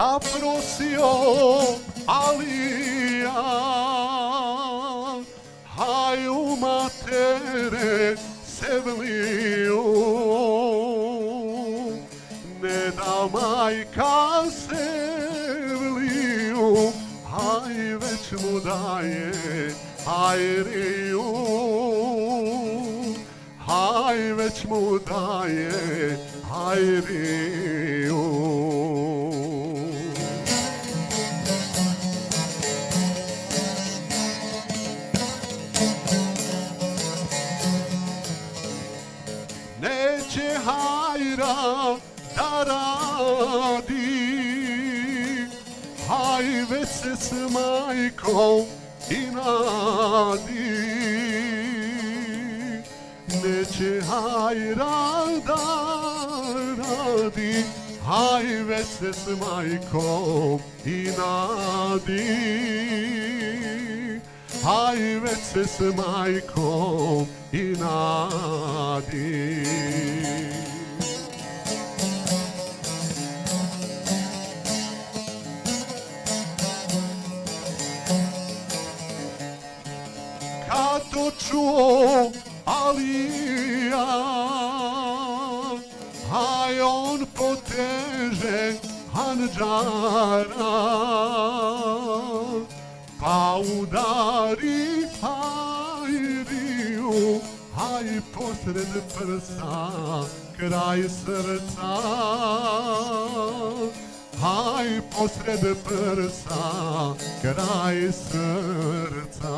zaprosio Alija, haju matere Sevliju, ne da majka Sevliju, haj već mu daje Hajriju, haj već mu daje Hajriju. Neće Hajra da radi, haj već se s majkom inadi. Neće Hajra da radi, haj već se s majkom inadi. Haj već se s majkom inadi. Kad to čuo Alija, haj on poteže handžara, pa udari Hajriju, haj posred prsa, kraj srca. Haj posred prsa, kraj srca.